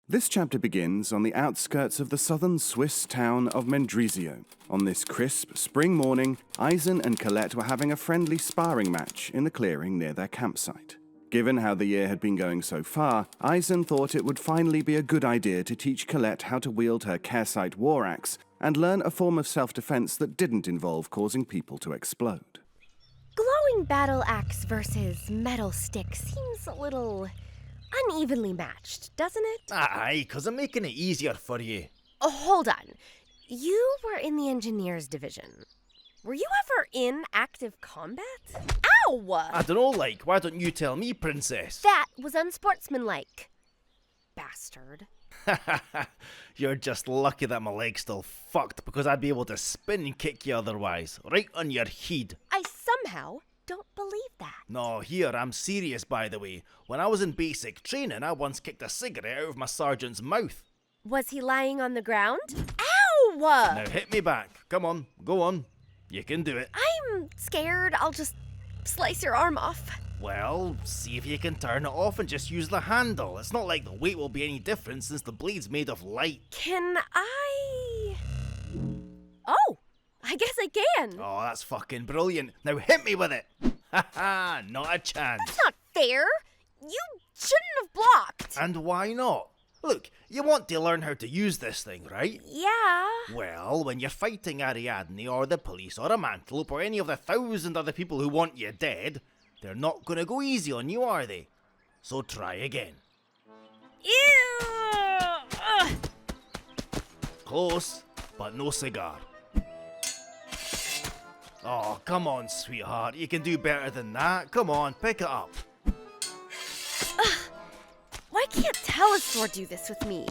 This chapter begins on the outskirts of the southern Swiss town of Mendrisio. On this crisp spring morning, Eisen and Colette were having a friendly sparring match in the clearing near their campsite. Given how the year had been going so far, Eisen thought it would finally be a good idea to teach Colette how to wield her Caresite war axe and learn a form of self-defense that didn't involve causing people to explode. Glowing battle axe versus metal stick seems a little unevenly matched, doesn't it? Aye, 'cause I'm making it easier for you. Oh, hold on. You were in the engineers division. Were you ever in active combat? Ow! I don't know, why don't you tell me, princess? That was unsportsmanlike. Bastard. You're just lucky that my leg's still fucked, because I'd be able to spin kick you otherwise, right on your head. I somehow don't believe that. No, here, I'm serious, by the way. When I was in basic training, I once kicked a cigarette out of my sergeant's mouth. Was he lying on the ground? Ow! Now hit me back. Come on, go on. You can do it. I'm scared. I'll just slice your arm off. Well, see if you can turn it off and just use the handle. It's not like the weight will be any different since the blade's made of light. Can I... Oh, I guess I can. Oh, that's fucking brilliant. Now hit me with it. Haha, not a chance. That's not fair. You shouldn't have blocked. And why not? Look, you want to learn how to use this thing, right? Yeah. Well, when you're fighting Ariadne or the police or a Mantelope or any of the 1,000 other people who want you dead, they're not gonna go easy on you, are they? So try again. Ew! Ugh. Close, but no cigar. Oh, come on, sweetheart. You can do better than that. Come on, pick it up. Why can't Telesphore do this with me?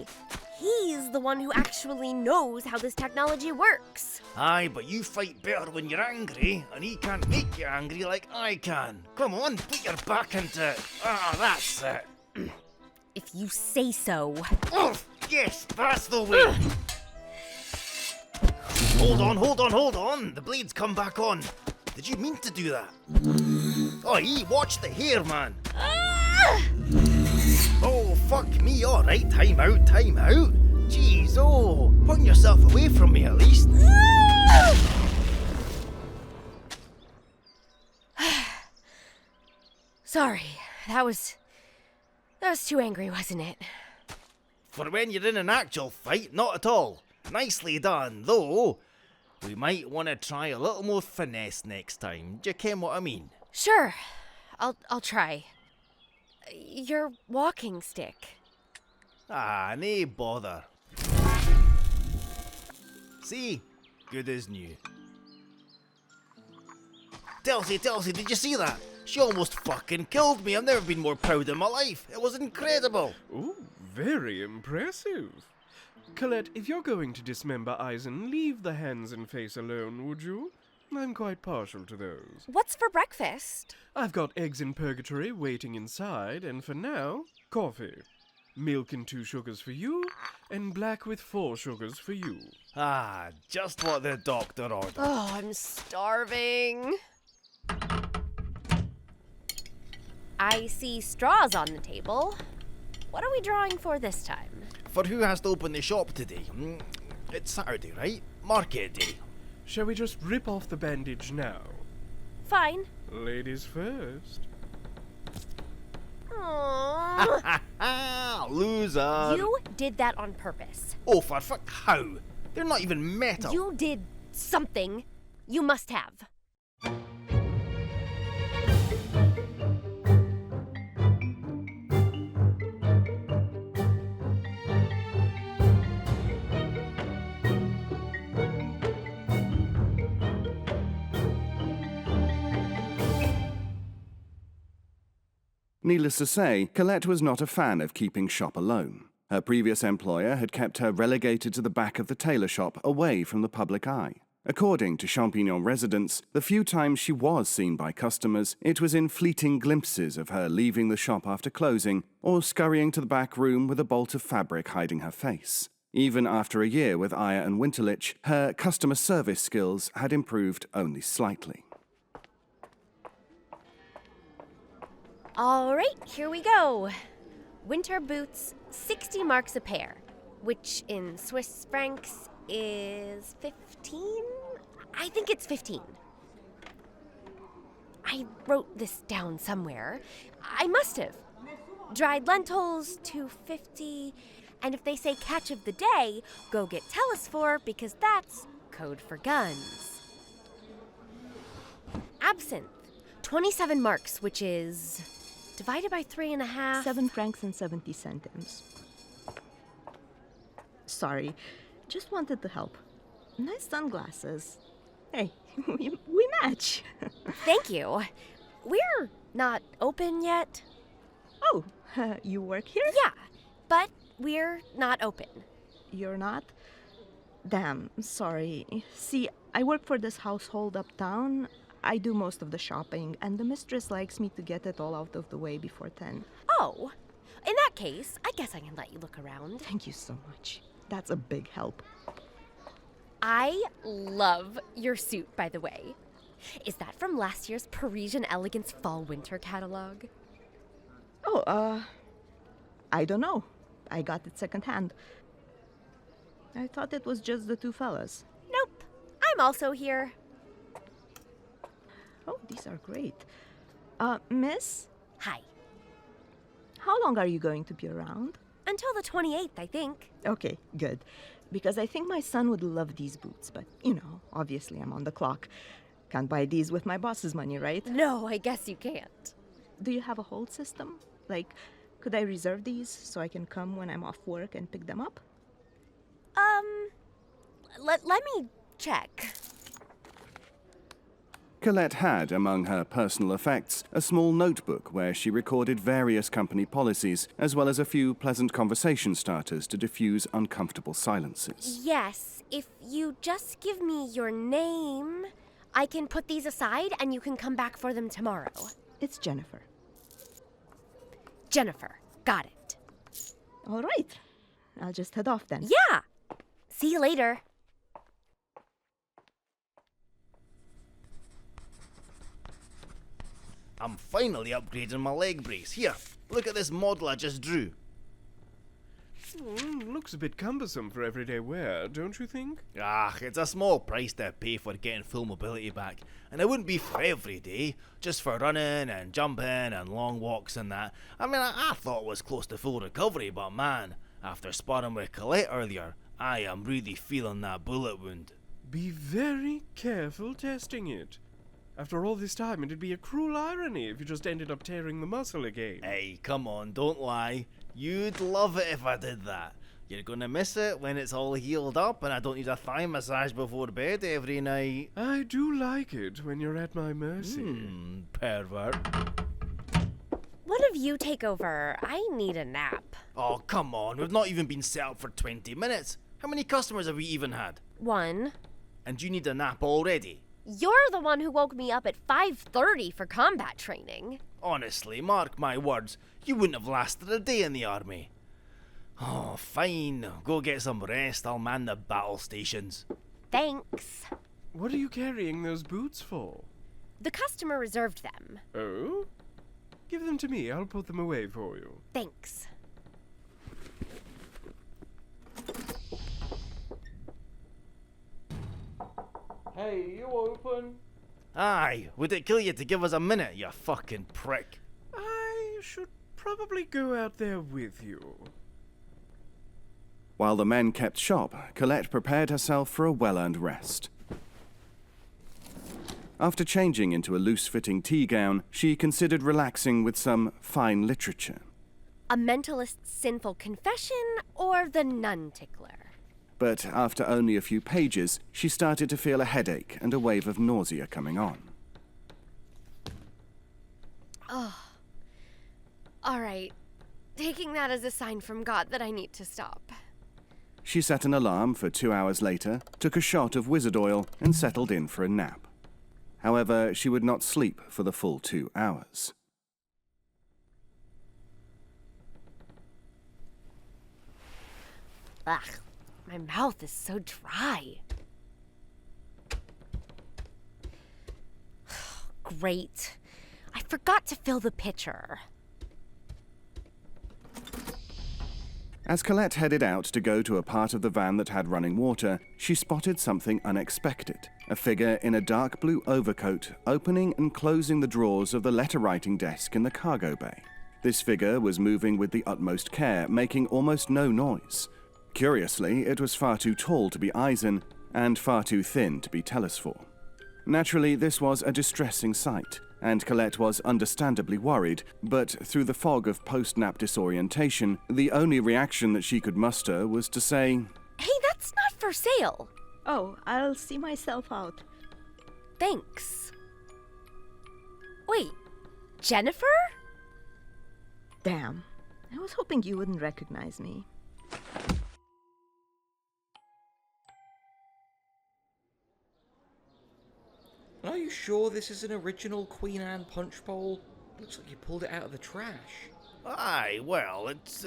He's the one who actually knows how this technology works. Aye, but you fight better when you're angry, and he can't make you angry like I can. Come on, put your back into it. Ah, that's it. If you say so. Oh, yes, that's the way. Hold on. The blade's come back on. Did you mean to do that? Oh, watch the hair, man. Oh, fuck me, alright, time out. Jeez, putting yourself away from me at least. Sorry, that was too angry, wasn't it? For when you're in an actual fight, not at all. Nicely done, though. We might want to try a little more finesse next time. Do you ken what I mean? Sure, I'll try. Your walking stick. Ah, nae bother. See? Good as new. Telesy, did you see that? She almost fucking killed me. I've never been more proud in my life. It was incredible. Ooh, very impressive. Colette, if you're going to dismember Eisen, leave the hands and face alone, would you? I'm quite partial to those. What's for breakfast? I've got eggs in purgatory waiting inside, and for now, coffee. Milk and 2 sugars for you, and black with 4 sugars for you. Ah, just what the doctor ordered. Oh, I'm starving. I see straws on the table. What are we drawing for this time? For who has to open the shop today? It's Saturday, right? Market day. Shall we just rip off the bandage now? Fine. Ladies first. Aww. Loser. You did that on purpose. Oh, for fuck, how? They're not even metal. You did something. You must have. Needless to say, Colette was not a fan of keeping shop alone. Her previous employer had kept her relegated to the back of the tailor shop, away from the public eye. According to Champignon residents, the few times she was seen by customers, it was in fleeting glimpses of her leaving the shop after closing, or scurrying to the back room with a bolt of fabric hiding her face. Even after a year with Aya and Winterlich, her customer service skills had improved only slightly. All right, here we go. Winter boots, 60 marks a pair, which in Swiss francs is 15? I think it's 15. I wrote this down somewhere. I must have. Dried lentils, 250. And if they say catch of the day, go get Telesphore because that's code for guns. Absinthe, 27 marks, which is divided by 3.5. 7 francs and 70 centimes. Sorry, just wanted to help. Nice sunglasses. Hey, we match. Thank you. We're not open yet. Oh, you work here? Yeah, but we're not open. You're not? Damn, sorry. See, I work for this household uptown. I do most of the shopping, and the mistress likes me to get it all out of the way before 10. Oh, in that case, I guess I can let you look around. Thank you so much. That's a big help. I love your suit, by the way. Is that from last year's Parisian Elegance Fall-Winter catalog? Oh, I don't know. I got it secondhand. I thought it was just the two fellas. Nope. I'm also here. Oh, these are great. Miss, Hi. how long are you going to be around? Until the 28th, I think. Okay, good. Because I think my son would love these boots, but, obviously I'm on the clock. Can't buy these with my boss's money, right? No, I guess you can't. Do you have a hold system? Like, could I reserve these so I can come when I'm off work and pick them up? Let me check. Colette had, among her personal effects, a small notebook where she recorded various company policies, as well as a few pleasant conversation starters to diffuse uncomfortable silences. Yes, if you just give me your name, I can put these aside and you can come back for them tomorrow. It's Jennifer. Jennifer, got it. All right. I'll just head off then. Yeah! See you later. I'm finally upgrading my leg brace. Here, look at this model I just drew. Looks a bit cumbersome for everyday wear, don't you think? It's a small price to pay for getting full mobility back. And it wouldn't be for every day, just for running and jumping and long walks and that. I mean, I thought it was close to full recovery, but man, after sparring with Colette earlier, I am really feeling that bullet wound. Be very careful testing it. After all this time, it'd be a cruel irony if you just ended up tearing the muscle again. Hey, come on, don't lie. You'd love it if I did that. You're gonna miss it when it's all healed up and I don't need a thigh massage before bed every night. I do like it when you're at my mercy. Pervert. One of you take over. I need a nap. Oh, come on, we've not even been set up for 20 minutes. How many customers have we even had? 1. And you need a nap already? You're the one who woke me up at 5:30 for combat training. Honestly, mark my words, you wouldn't have lasted a day in the army. Oh, fine. Go get some rest. I'll man the battle stations. Thanks. What are you carrying those boots for? The customer reserved them. Oh? Give them to me. I'll put them away for you. Thanks. Hey, you open? Aye, would it kill you to give us a minute, you fucking prick? I should probably go out there with you. While the men kept shop, Colette prepared herself for a well-earned rest. After changing into a loose-fitting tea gown, she considered relaxing with some fine literature. A mentalist's sinful confession or the nun tickler? But after only a few pages, she started to feel a headache and a wave of nausea coming on. Oh. All right. Taking that as a sign from God that I need to stop. She set an alarm for 2 hours later, took a shot of wizard oil, and settled in for a nap. However, she would not sleep for the full 2 hours. Ugh, my mouth is so dry. Great. I forgot to fill the pitcher. As Colette headed out to go to a part of the van that had running water, she spotted something unexpected. A figure in a dark blue overcoat opening and closing the drawers of the letter-writing desk in the cargo bay. This figure was moving with the utmost care, making almost no noise. Curiously, it was far too tall to be Eisen, and far too thin to be Telesphore. Naturally, this was a distressing sight, and Colette was understandably worried, but through the fog of post-nap disorientation, the only reaction that she could muster was to say, Hey, that's not for sale. Oh, I'll see myself out. Thanks. Wait, Jennifer? Damn. I was hoping you wouldn't recognize me. Are you sure this is an original Queen Anne punch bowl? Looks like you pulled it out of the trash. Aye, well, it's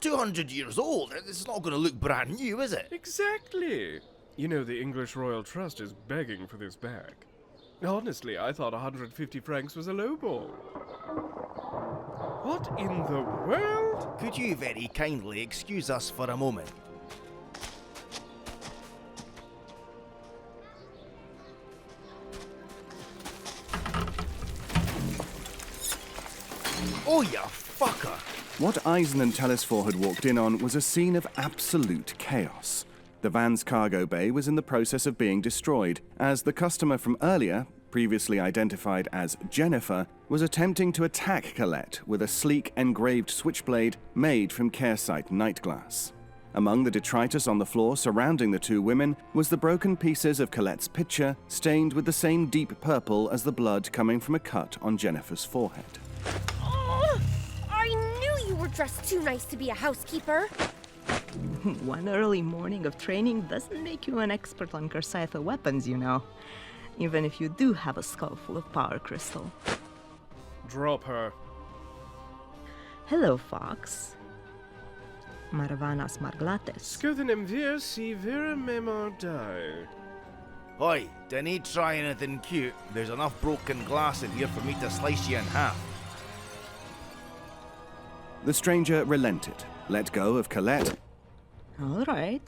200 years old. It's not going to look brand new, is it? Exactly. You know, the English Royal Trust is begging for this back. Honestly, I thought 150 francs was a lowball. What in the world? Could you very kindly excuse us for a moment? Oh, you fucker! What Eisen and Telesphore had walked in on was a scene of absolute chaos. The van's cargo bay was in the process of being destroyed, as the customer from earlier, previously identified as Jennifer, was attempting to attack Colette with a sleek engraved switchblade made from Caresite night glass. Among the detritus on the floor surrounding the two women was the broken pieces of Colette's pitcher, stained with the same deep purple as the blood coming from a cut on Jennifer's forehead. Oh, I knew you were dressed too nice to be a housekeeper. One early morning of training doesn't make you an expert on Caresite weapons, you know. Even if you do have a skull full of power crystal. Drop her. Hello, Fox. Marvanas marglates. Skothen vir si vera memor die. Oi, dinna try anything cute. There's enough broken glass in here for me to slice you in half. The stranger relented, let go of Colette, All right.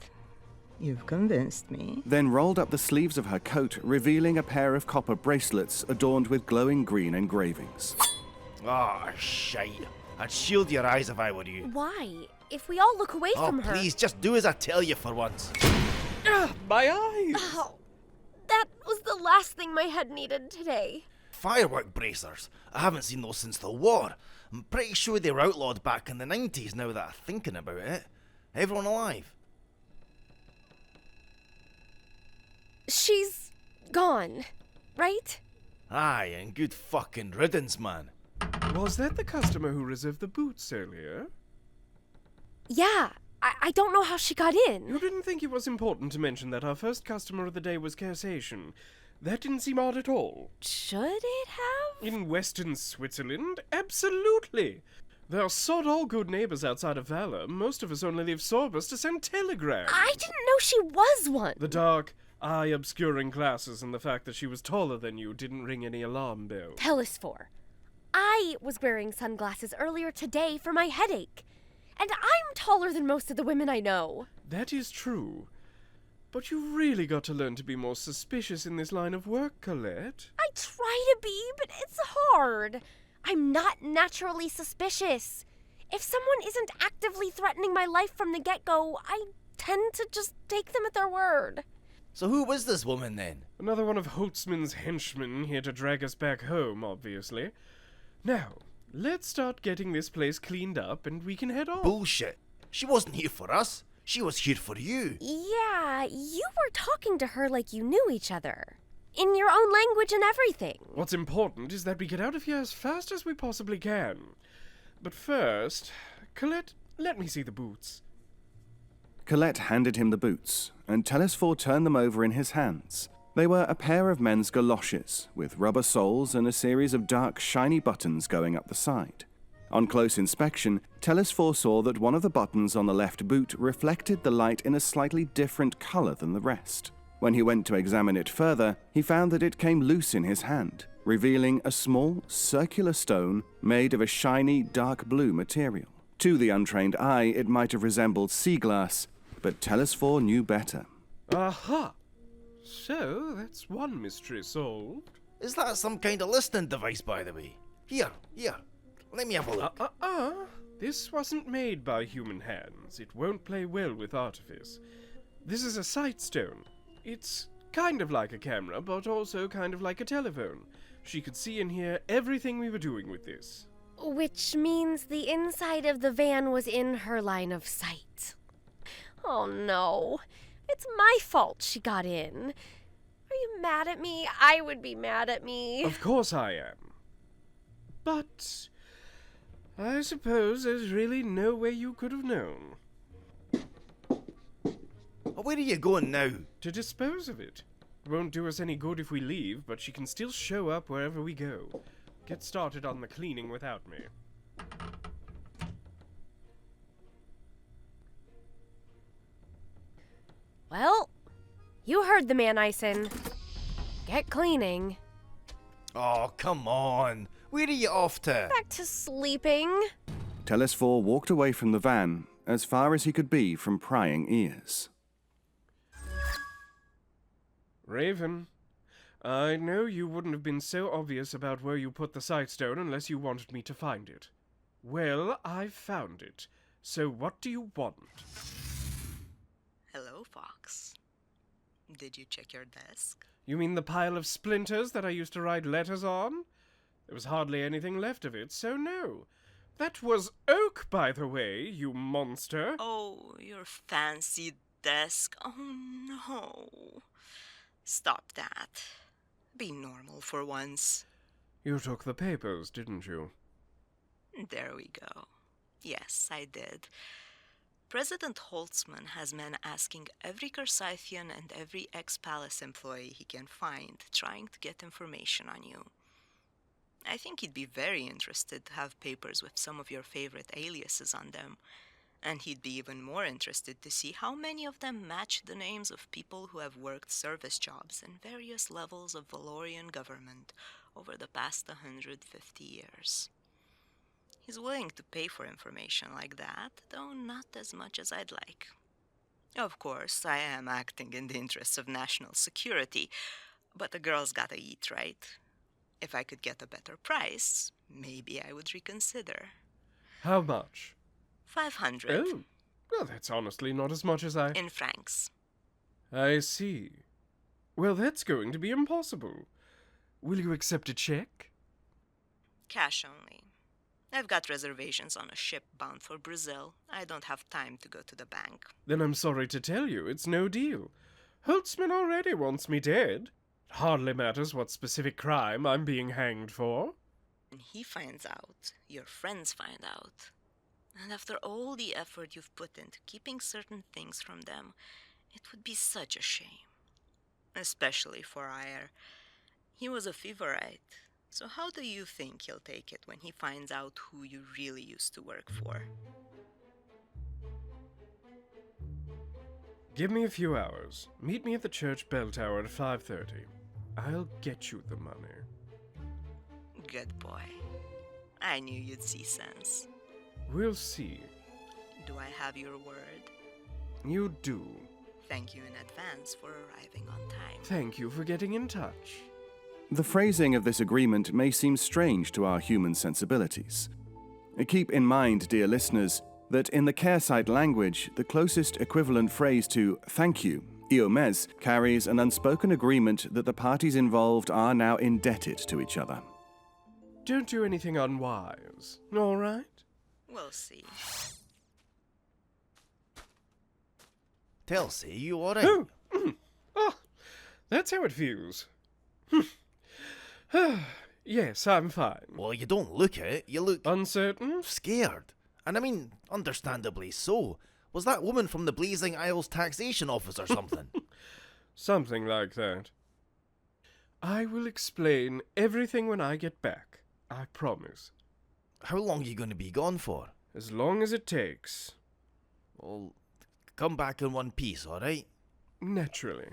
You've convinced me. then rolled up the sleeves of her coat, revealing a pair of copper bracelets adorned with glowing green engravings. Ah, shite. I'd shield your eyes if I were you. Why? If we all look away Oh, from her. please, just do as I tell you for once. My eyes! Oh, that was the last thing my head needed today. Firework bracers. I haven't seen those since the war. I'm pretty sure they were outlawed back in the 90s now that I'm thinking about it. Everyone alive? She's gone, right? Aye, and good fucking riddance, man. Was that the customer who reserved the boots earlier? Yeah, I don't know how she got in. You didn't think it was important to mention that our first customer of the day was Caresation? That didn't seem odd at all. Should it have? In Western Switzerland? Absolutely! There are sod-all good neighbors outside of Valor. Most of us only leave Sorbus to send telegrams. I didn't know she was one. The dark, eye-obscuring glasses and the fact that she was taller than you didn't ring any alarm bells. Telesphore. I was wearing sunglasses earlier today for my headache. And I'm taller than most of the women I know. That is true. But you really got to learn to be more suspicious in this line of work, Colette. I try to be, but it's hard. I'm not naturally suspicious. If someone isn't actively threatening my life from the get-go, I tend to just take them at their word. So who was this woman then? Another one of Holtzman's henchmen here to drag us back home, obviously. Now, let's start getting this place cleaned up and we can head on. Bullshit. She wasn't here for us. She was here for you. Yeah, you were talking to her like you knew each other. In your own language and everything. What's important is that we get out of here as fast as we possibly can. But first, Colette, let me see the boots. Colette handed him the boots, and Telesphore turned them over in his hands. They were a pair of men's galoshes, with rubber soles and a series of dark, shiny buttons going up the side. On close inspection, Telesphore saw that one of the buttons on the left boot reflected the light in a slightly different color than the rest. When he went to examine it further, he found that it came loose in his hand, revealing a small, circular stone made of a shiny, dark blue material. To the untrained eye, it might have resembled sea glass, but Telesphore knew better. Aha! So, that's one mystery solved. Is that some kind of listening device, by the way? Here, let me have a look. This wasn't made by human hands. It won't play well with artifice. This is a sight stone. It's kind of like a camera, but also kind of like a telephone. She could see and hear everything we were doing with this. Which means the inside of the van was in her line of sight. Oh no, it's my fault she got in. Are you mad at me? I would be mad at me. Of course I am. But I suppose there's really no way you could have known. Where are you going now? To dispose of it. It won't do us any good if we leave, but she can still show up wherever we go. Get started on the cleaning without me. Well, you heard the man, Eisen. Get cleaning. Oh, come on. Where are you off to? Back to sleeping. Telesphore walked away from the van, as far as he could be from prying ears. Raven, I know you wouldn't have been so obvious about where you put the sightstone unless you wanted me to find it. Well, I've found it. So what do you want? Hello, Fox. Did you check your desk? You mean the pile of splinters that I used to write letters on? There was hardly anything left of it, so no. That was oak, by the way, you monster. Oh, your fancy desk. Oh, no. Stop that. Be normal for once. You took the papers, didn't you? There we go. Yes, I did. President Holtzman has men asking every Cursithian and every ex-palace employee he can find, trying to get information on you. I think he'd be very interested to have papers with some of your favorite aliases on them. And he'd be even more interested to see how many of them match the names of people who have worked service jobs in various levels of Valorian government over the past 150 years. He's willing to pay for information like that, though not as much as I'd like. Of course, I am acting in the interests of national security, but the girl's gotta eat, right? If I could get a better price, maybe I would reconsider. How much? 500. Oh, well, that's honestly not as much as In francs. I see. Well, that's going to be impossible. Will you accept a check? Cash only. I've got reservations on a ship bound for Brazil. I don't have time to go to the bank. Then I'm sorry to tell you, it's no deal. Holtzman already wants me dead. It hardly matters what specific crime I'm being hanged for. When he finds out, your friends find out. And after all the effort you've put into keeping certain things from them, it would be such a shame. Especially for Ire. He was a favorite. So how do you think he'll take it when he finds out who you really used to work for? Give me a few hours. Meet me at the church bell tower at 5:30. I'll get you the money. Good boy. I knew you'd see sense. We'll see. Do I have your word? You do. Thank you in advance for arriving on time. Thank you for getting in touch. The phrasing of this agreement may seem strange to our human sensibilities. Keep in mind, dear listeners, that in the Kersite language, the closest equivalent phrase to thank you, iomez, carries an unspoken agreement that the parties involved are now indebted to each other. Don't do anything unwise, all right? We'll see. Telesphore, you alright? Oh, that's how it feels. Yes, I'm fine. Well, you don't look it. You look Uncertain? scared. And I mean, understandably so. Was that woman from the Blazing Isles taxation office or something? Something like that. I will explain everything when I get back. I promise. How long are you going to be gone for? As long as it takes. Well, come back in one piece, alright? Naturally.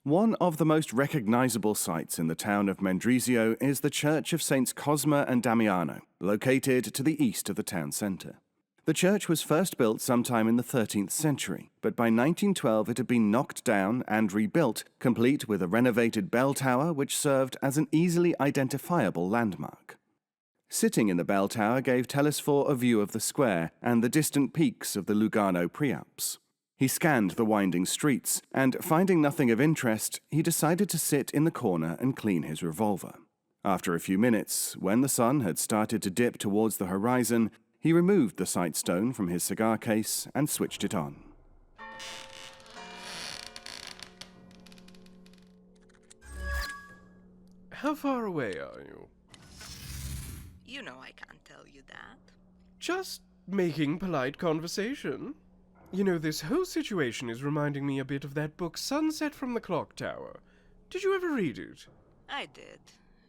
One of the most recognizable sites in the town of Mendrisio is the Church of Saints Cosma and Damiano, located to the east of the town centre. The church was first built sometime in the 13th century, but by 1912 it had been knocked down and rebuilt, complete with a renovated bell tower which served as an easily identifiable landmark. Sitting in the bell tower gave Telesphore a view of the square and the distant peaks of the Lugano Prealps. He scanned the winding streets, and finding nothing of interest, he decided to sit in the corner and clean his revolver. After a few minutes, when the sun had started to dip towards the horizon, he removed the sightstone from his cigar case and switched it on. How far away are you? You know I can't tell you that. Just making polite conversation. You know, this whole situation is reminding me a bit of that book Sunset from the Clock Tower. Did you ever read it? I did.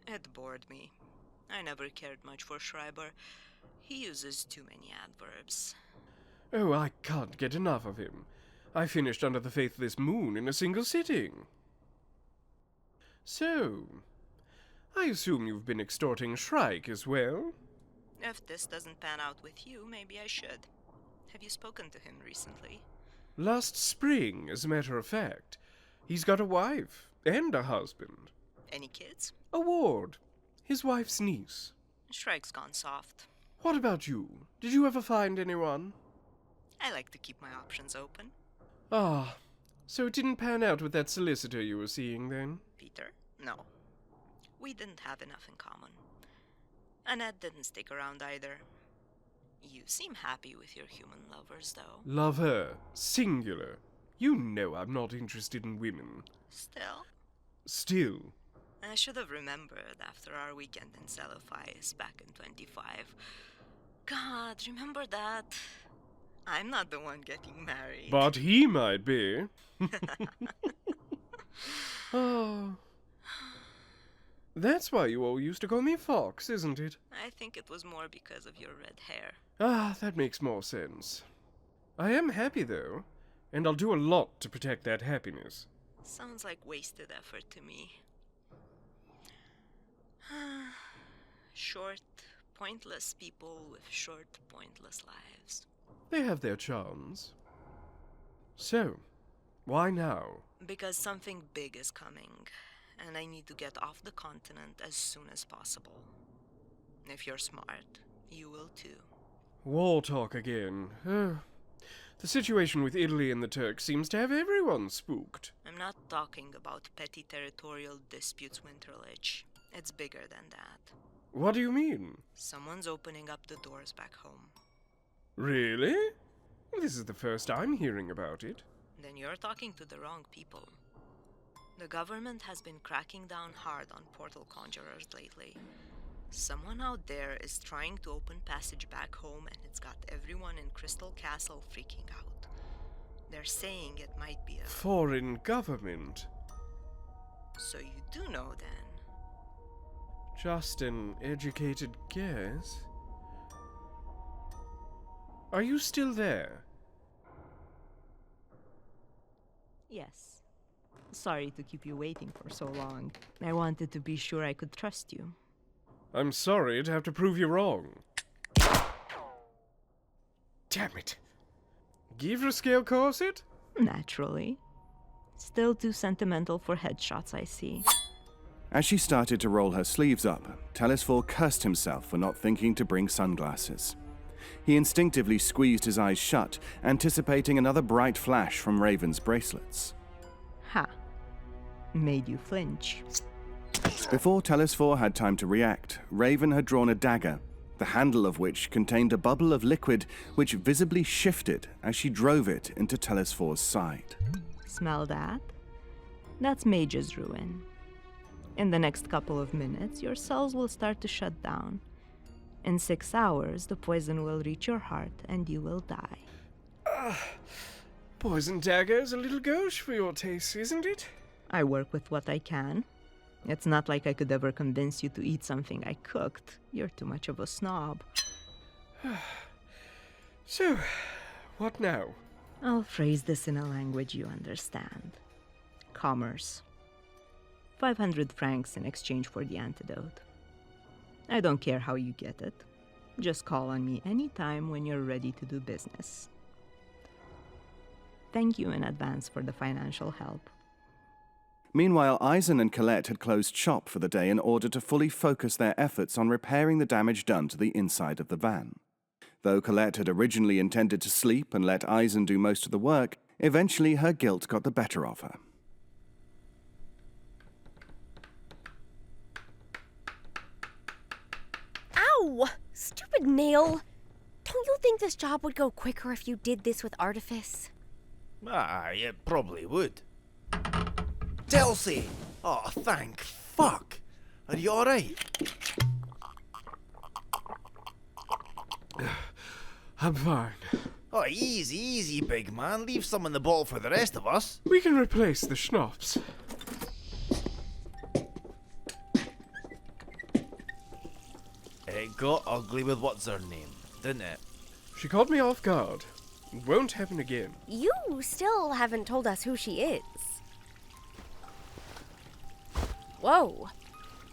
It bored me. I never cared much for Schreiber. He uses too many adverbs. Oh, I can't get enough of him. I finished Under the Faithless Moon in a single sitting. So, I assume you've been extorting Shrike as well? If this doesn't pan out with you, maybe I should. Have you spoken to him recently? Last spring, as a matter of fact. He's got a wife and a husband. Any kids? A ward. His wife's niece. Shrike's gone soft. What about you? Did you ever find anyone? I like to keep my options open. Ah, so it didn't pan out with that solicitor you were seeing then? Peter? No. We didn't have enough in common. Annette didn't stick around either. You seem happy with your human lovers, though. Love her. Singular. You know I'm not interested in women. Still? Still. I should have remembered after our weekend in Celophies back in 25. God, remember that? I'm not the one getting married. But he might be. Oh. That's why you all used to call me Fox, isn't it? I think it was more because of your red hair. Ah, that makes more sense. I am happy, though, and I'll do a lot to protect that happiness. Sounds like wasted effort to me. Short, pointless people with short, pointless lives. They have their charms. So, why now? Because something big is coming, and I need to get off the continent as soon as possible. If you're smart, you will too. War talk again. The situation with Italy and the Turks seems to have everyone spooked. I'm not talking about petty territorial disputes, Winterlich. It's bigger than that. What do you mean? Someone's opening up the doors back home. Really? This is the first I'm hearing about it. Then you're talking to the wrong people. The government has been cracking down hard on portal conjurers lately. Someone out there is trying to open passage back home, and it's got everyone in Crystal Castle freaking out. They're saying it might be a foreign government. So you do know then? Just an educated guess. Are you still there? Yes. Sorry to keep you waiting for so long. I wanted to be sure I could trust you. I'm sorry to have to prove you wrong. Damn it. Givre scale corset? Naturally. Still too sentimental for headshots, I see. As she started to roll her sleeves up, Telesphore cursed himself for not thinking to bring sunglasses. He instinctively squeezed his eyes shut, anticipating another bright flash from Raven's bracelets. Ha. Made you flinch. Before Telesphore had time to react, Raven had drawn a dagger, the handle of which contained a bubble of liquid which visibly shifted as she drove it into Telesphore's side. Smell that? That's Mage's ruin. In the next couple of minutes, your cells will start to shut down. In 6 hours, the poison will reach your heart and you will die. Poison dagger is a little gauche for your taste, isn't it? I work with what I can. It's not like I could ever convince you to eat something I cooked. You're too much of a snob. So, what now? I'll phrase this in a language you understand. Commerce. 500 francs in exchange for the antidote. I don't care how you get it. Just call on me anytime when you're ready to do business. Thank you in advance for the financial help. Meanwhile, Eisen and Colette had closed shop for the day in order to fully focus their efforts on repairing the damage done to the inside of the van. Though Colette had originally intended to sleep and let Eisen do most of the work, eventually her guilt got the better of her. Ow! Stupid nail! Don't you think this job would go quicker if you did this with artifice? It probably would. Chelsea! Oh, thank fuck! Are you alright? I'm fine. Oh, easy, easy, big man. Leave some in the bottle for the rest of us. We can replace the schnapps. It got ugly with what's her name, didn't it? She caught me off guard. It won't happen again. You still haven't told us who she is. Whoa.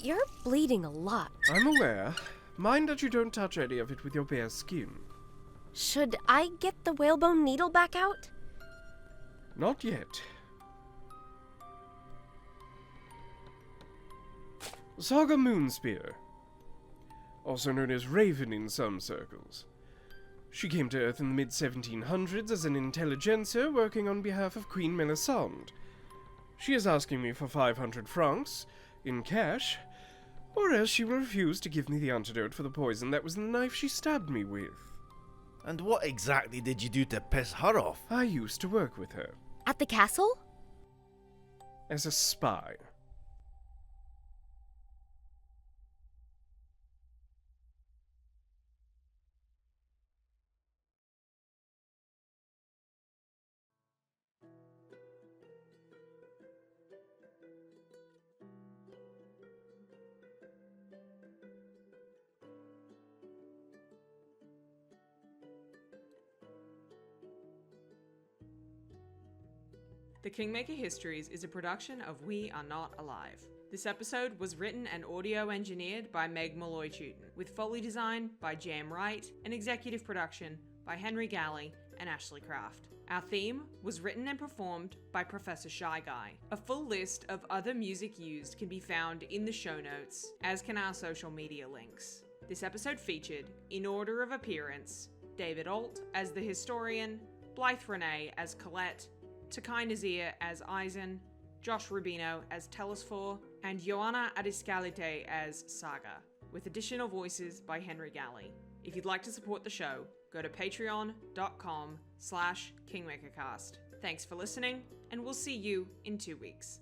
You're bleeding a lot. I'm aware. Mind that you don't touch any of it with your bare skin. Should I get the whalebone needle back out? Not yet. Saga Moonspear, also known as Raven in some circles. She came to Earth in the mid-1700s as an intelligencer working on behalf of Queen Melisande. She is asking me for 500 francs in cash, or else she will refuse to give me the antidote for the poison that was in the knife she stabbed me with. And what exactly did you do to piss her off? I used to work with her. At the castle? As a spy. The Kingmaker Histories is a production of We Are Not Alive. This episode was written and audio engineered by Meg Molloy Tuten, with Foley design by Jam Wright and executive production by Henry Galley and Ashley Craft. Our theme was written and performed by Professor Shy Guy. A full list of other music used can be found in the show notes, as can our social media links. This episode featured, in order of appearance, David Ault as the historian, Blythe Renay as Colette, Taqi Nazeer as Eisen, Josh Rubino as Telesphore, and Ioana Adascalitei as Saga, with additional voices by Henry Galley. If you'd like to support the show, go to patreon.com/KingmakerCast. Thanks for listening, and we'll see you in 2 weeks.